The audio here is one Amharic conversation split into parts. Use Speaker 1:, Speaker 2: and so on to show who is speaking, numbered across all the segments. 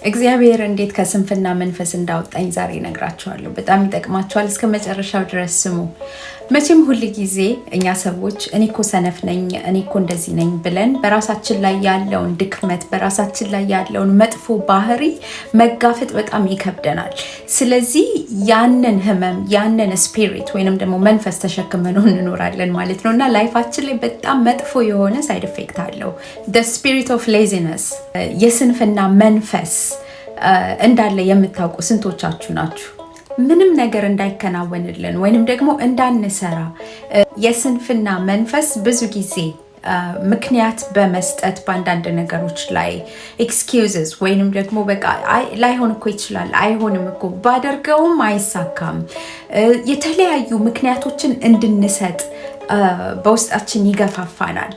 Speaker 1: እግዚአብሔር እንዴት ከስንፍና መንፈስ እንዳወጣኝ ዛሬ እነግራችኋለሁ። በጣም ይጠቅማችኋል። እስከ መጨረሻው ድረስ ስሙ። መቼም ሁል ጊዜ እኛ ሰዎች እኔ እኮ ሰነፍ ነኝ፣ እኔ እኮ እንደዚህ ነኝ ብለን በራሳችን ላይ ያለውን ድክመት፣ በራሳችን ላይ ያለውን መጥፎ ባህሪ መጋፈጥ በጣም ይከብደናል። ስለዚህ ያንን ህመም፣ ያንን ስፒሪት ወይንም ደግሞ መንፈስ ተሸክመነው እንኖራለን ማለት ነው እና ላይፋችን ላይ በጣም መጥፎ የሆነ ሳይድ ኢፌክት አለው። the spirit of laziness የስንፍና መንፈስ እንዳለ የምታውቁ ስንቶቻችሁ ናችሁ? ምንም ነገር እንዳይከናወንልን ወይንም ደግሞ እንዳንሰራ የስንፍና መንፈስ ብዙ ጊዜ ምክንያት በመስጠት በአንዳንድ ነገሮች ላይ ኤክስኪውዝስ ወይንም ደግሞ በቃ ላይሆን እኮ ይችላል፣ አይሆንም እኮ ባደርገውም አይሳካም፣ የተለያዩ ምክንያቶችን እንድንሰጥ በውስጣችን ይገፋፋናል።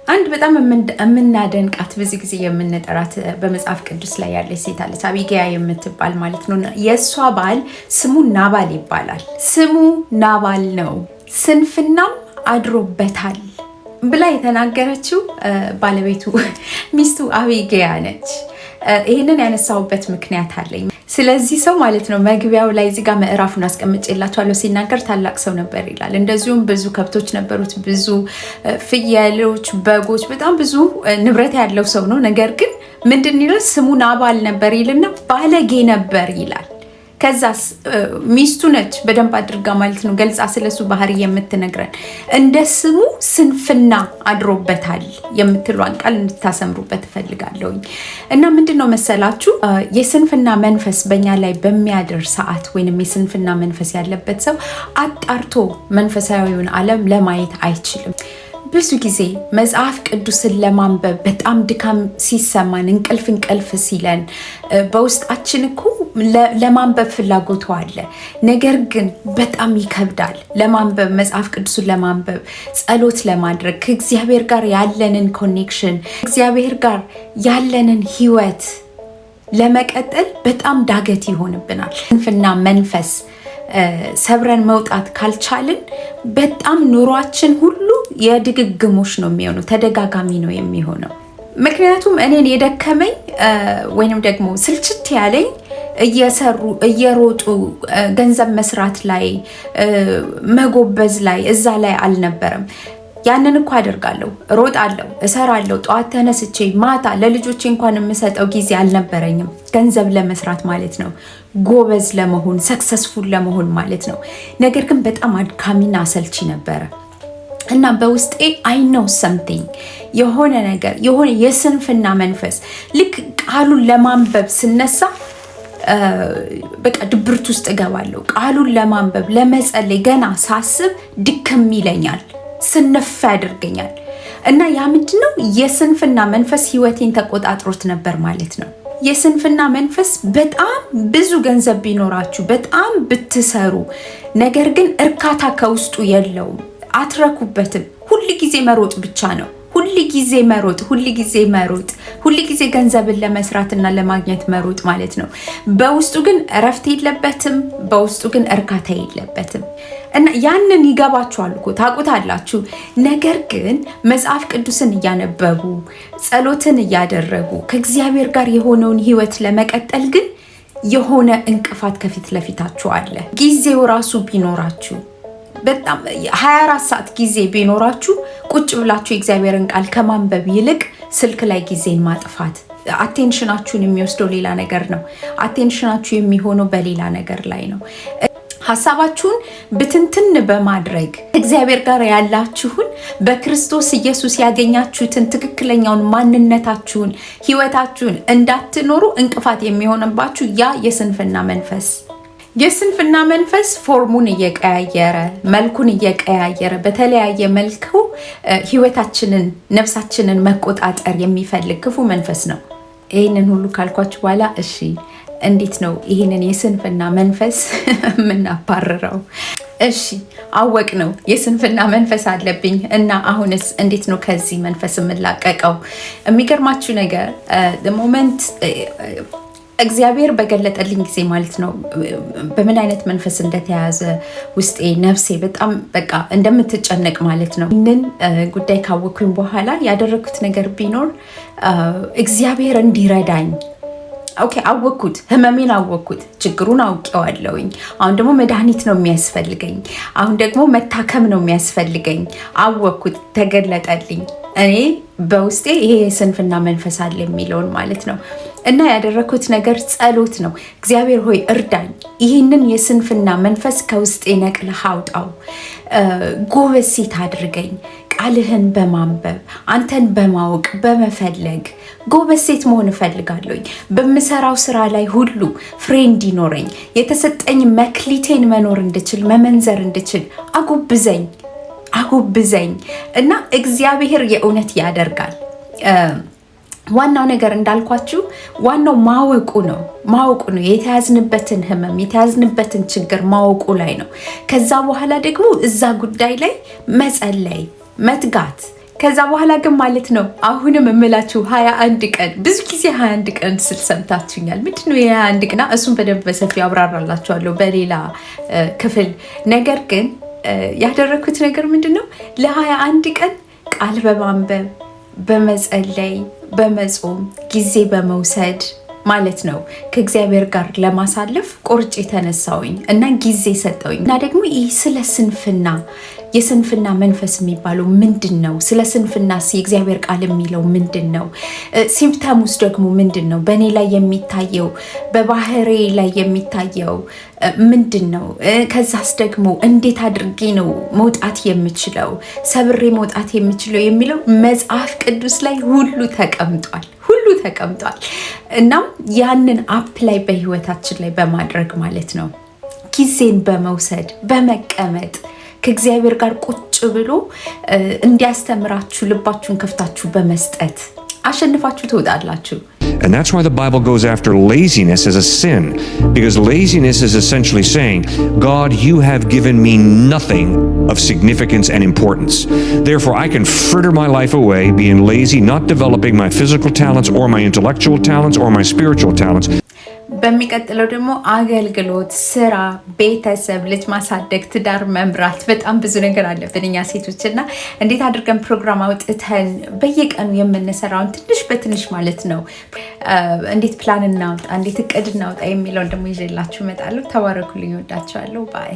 Speaker 1: አንድ በጣም የምናደንቃት ብዙ ጊዜ የምንጠራት በመጽሐፍ ቅዱስ ላይ ያለች ሴት አለች፣ አቢግያ የምትባል ማለት ነው። የእሷ ባል ስሙ ናባል ይባላል። ስሙ ናባል ነው፣ ስንፍናም አድሮበታል ብላ የተናገረችው ባለቤቱ ሚስቱ አቢግያ ነች። ይህንን ያነሳውበት ምክንያት አለኝ። ስለዚህ ሰው ማለት ነው መግቢያው ላይ እዚህ ጋር ምዕራፉን አስቀምጬላችኋለሁ። ሲናገር ታላቅ ሰው ነበር ይላል። እንደዚሁም ብዙ ከብቶች ነበሩት፣ ብዙ ፍየሎች፣ በጎች፣ በጣም ብዙ ንብረት ያለው ሰው ነው። ነገር ግን ምንድን ይላል? ስሙ ናባል ነበር ይልና ባለጌ ነበር ይላል። ከዛስ ሚስቱ ነች በደንብ አድርጋ ማለት ነው ገልጻ ስለሱ ባህሪ የምትነግረን። እንደ ስሙ ስንፍና አድሮበታል የምትሏን ቃል እንድታሰምሩበት እፈልጋለሁኝ። እና ምንድነው መሰላችሁ የስንፍና መንፈስ በእኛ ላይ በሚያድር ሰዓት ወይንም የስንፍና መንፈስ ያለበት ሰው አጣርቶ መንፈሳዊውን ዓለም ለማየት አይችልም። ብዙ ጊዜ መጽሐፍ ቅዱስን ለማንበብ በጣም ድካም ሲሰማን፣ እንቅልፍ ሲለን በውስጣችን እኮ ለማንበብ ፍላጎቱ አለ። ነገር ግን በጣም ይከብዳል ለማንበብ፣ መጽሐፍ ቅዱስን ለማንበብ፣ ጸሎት ለማድረግ፣ ከእግዚአብሔር ጋር ያለንን ኮኔክሽን፣ እግዚአብሔር ጋር ያለንን ህይወት ለመቀጠል በጣም ዳገት ይሆንብናል። ስንፍና መንፈስ ሰብረን መውጣት ካልቻልን በጣም ኑሯችን ሁሉ የድግግሞሽ ነው የሚሆነው፣ ተደጋጋሚ ነው የሚሆነው። ምክንያቱም እኔን የደከመኝ ወይንም ደግሞ ስልችት ያለኝ እየሮጡ ገንዘብ መስራት ላይ መጎበዝ ላይ እዛ ላይ አልነበረም። ያንን እኮ አደርጋለሁ፣ ሮጣለሁ፣ እሰራለሁ። ጠዋት ተነስቼ ማታ ለልጆቼ እንኳን የምሰጠው ጊዜ አልነበረኝም። ገንዘብ ለመስራት ማለት ነው፣ ጎበዝ ለመሆን ሰክሰስፉል ለመሆን ማለት ነው። ነገር ግን በጣም አድካሚና አሰልቺ ነበረ እና በውስጤ አይ ኖው ሰምቲንግ የሆነ ነገር የሆነ የስንፍና መንፈስ ልክ ቃሉን ለማንበብ ስነሳ በቃ ድብርት ውስጥ እገባለሁ። ቃሉን ለማንበብ ለመጸለይ ገና ሳስብ ድክም ይለኛል፣ ስንፍ ያደርገኛል። እና ያ ምንድነው የስንፍና መንፈስ ህይወቴን ተቆጣጥሮት ነበር ማለት ነው። የስንፍና መንፈስ በጣም ብዙ ገንዘብ ቢኖራችሁ፣ በጣም ብትሰሩ፣ ነገር ግን እርካታ ከውስጡ የለውም፣ አትረኩበትም። ሁል ጊዜ መሮጥ ብቻ ነው። ሁል ጊዜ ገንዘብን ለመስራትና ለማግኘት መሮጥ ማለት ነው። በውስጡ ግን እረፍት የለበትም፣ በውስጡ ግን እርካታ የለበትም። እና ያንን ይገባችኋል እኮ ታውቁታላችሁ። ነገር ግን መጽሐፍ ቅዱስን እያነበቡ ጸሎትን እያደረጉ ከእግዚአብሔር ጋር የሆነውን ህይወት ለመቀጠል ግን የሆነ እንቅፋት ከፊት ለፊታችሁ አለ። ጊዜው ራሱ ቢኖራችሁ በጣም 24 ሰዓት ጊዜ ቢኖራችሁ ቁጭ ብላችሁ የእግዚአብሔርን ቃል ከማንበብ ይልቅ ስልክ ላይ ጊዜን ማጥፋት፣ አቴንሽናችሁን የሚወስደው ሌላ ነገር ነው። አቴንሽናችሁ የሚሆነው በሌላ ነገር ላይ ነው። ሐሳባችሁን ብትንትን በማድረግ እግዚአብሔር ጋር ያላችሁን በክርስቶስ ኢየሱስ ያገኛችሁትን ትክክለኛውን ማንነታችሁን፣ ህይወታችሁን እንዳትኖሩ እንቅፋት የሚሆንባችሁ ያ የስንፍና መንፈስ ፎርሙን እየቀያየረ መልኩን እየቀያየረ በተለያየ መልኩ ህይወታችንን፣ ነፍሳችንን መቆጣጠር የሚፈልግ ክፉ መንፈስ ነው። ይህንን ሁሉ ካልኳችሁ በኋላ እሺ እንዴት ነው ይህንን የስንፍና መንፈስ የምናባርረው? እሺ አወቅ ነው የስንፍና መንፈስ አለብኝ እና አሁንስ እንዴት ነው ከዚህ መንፈስ የምላቀቀው? የሚገርማችሁ ነገር ሞመንት እግዚአብሔር በገለጠልኝ ጊዜ ማለት ነው በምን አይነት መንፈስ እንደተያዘ ውስጤ ነፍሴ በጣም በቃ እንደምትጨነቅ ማለት ነው። ይህንን ጉዳይ ካወኩኝ በኋላ ያደረኩት ነገር ቢኖር እግዚአብሔር እንዲረዳኝ ኦኬ አወኩት፣ ህመሜን አወኩት፣ ችግሩን አውቄዋለሁኝ። አሁን ደግሞ መድኃኒት ነው የሚያስፈልገኝ፣ አሁን ደግሞ መታከም ነው የሚያስፈልገኝ። አወኩት፣ ተገለጠልኝ። እኔ በውስጤ ይሄ የስንፍና መንፈስ አለ የሚለውን ማለት ነው። እና ያደረኩት ነገር ጸሎት ነው። እግዚአብሔር ሆይ እርዳኝ፣ ይህንን የስንፍና መንፈስ ከውስጤ ነቅለህ አውጣው፣ ጎበዝ ሴት አድርገኝ፣ ቃልህን በማንበብ አንተን በማወቅ በመፈለግ ጎበዝ ሴት መሆን እፈልጋለሁኝ። በምሰራው ስራ ላይ ሁሉ ፍሬ እንዲኖረኝ፣ የተሰጠኝ መክሊቴን መኖር እንድችል፣ መመንዘር እንድችል አጎብዘኝ እና እግዚአብሔር የእውነት ያደርጋል። ዋናው ነገር እንዳልኳችሁ ዋናው ማወቁ ነው። የተያዝንበትን ህመም የተያዝንበትን ችግር ማወቁ ላይ ነው። ከዛ በኋላ ደግሞ እዛ ጉዳይ ላይ መጸለይ፣ መትጋት። ከዛ በኋላ ግን ማለት ነው አሁንም እምላችሁ 21 ቀን ብዙ ጊዜ 21 ቀን ስል ሰምታችሁኛል። ምንድነው የ21 ቀን? እሱን በደንብ በሰፊው አብራራላችኋለሁ በሌላ ክፍል። ነገር ግን ያደረኩት ነገር ምንድነው ለ21 ቀን ቃል በማንበብ በመጸለይ በመጾም ጊዜ በመውሰድ ማለት ነው ከእግዚአብሔር ጋር ለማሳለፍ ቆርጬ ተነሳውኝ እና ጊዜ ሰጠውኝ። እና ደግሞ ይህ ስለ ስንፍና የስንፍና መንፈስ የሚባለው ምንድን ነው? ስለ ስንፍና የእግዚአብሔር ቃል የሚለው ምንድን ነው? ሲምፕተሙስ ደግሞ ምንድን ነው? በእኔ ላይ የሚታየው በባህሬ ላይ የሚታየው ምንድን ነው? ከዛስ ደግሞ እንዴት አድርጌ ነው መውጣት የምችለው፣ ሰብሬ መውጣት የምችለው የሚለው መጽሐፍ ቅዱስ ላይ ሁሉ ተቀምጧል። እናም ያንን አፕ ላይ በህይወታችን ላይ በማድረግ ማለት ነው ጊዜን በመውሰድ በመቀመጥ ከእግዚአብሔር ጋር ቁጭ ብሎ እንዲያስተምራችሁ ልባችሁን ከፍታችሁ በመስጠት አሸንፋችሁ ትወጣላችሁ።
Speaker 2: And that's why the Bible goes after laziness as a sin, because laziness is essentially saying, God, you have given me nothing of significance and importance. Therefore, I can fritter my life away being lazy, not developing my physical talents or my intellectual talents or my spiritual talents.
Speaker 1: በሚቀጥለው ደግሞ አገልግሎት፣ ስራ፣ ቤተሰብ፣ ልጅ ማሳደግ፣ ትዳር መምራት፣ በጣም ብዙ ነገር አለብን እኛ ሴቶች እና እንዴት አድርገን ፕሮግራም አውጥተን በየቀኑ የምንሰራውን ትንሽ በትንሽ ማለት ነው እንዴት ፕላን እናውጣ፣ እንዴት እቅድ እናውጣ የሚለውን ደግሞ ይዤላችሁ እመጣለሁ። ተባረኩልኝ፣ ወዳችኋለሁ። ባይ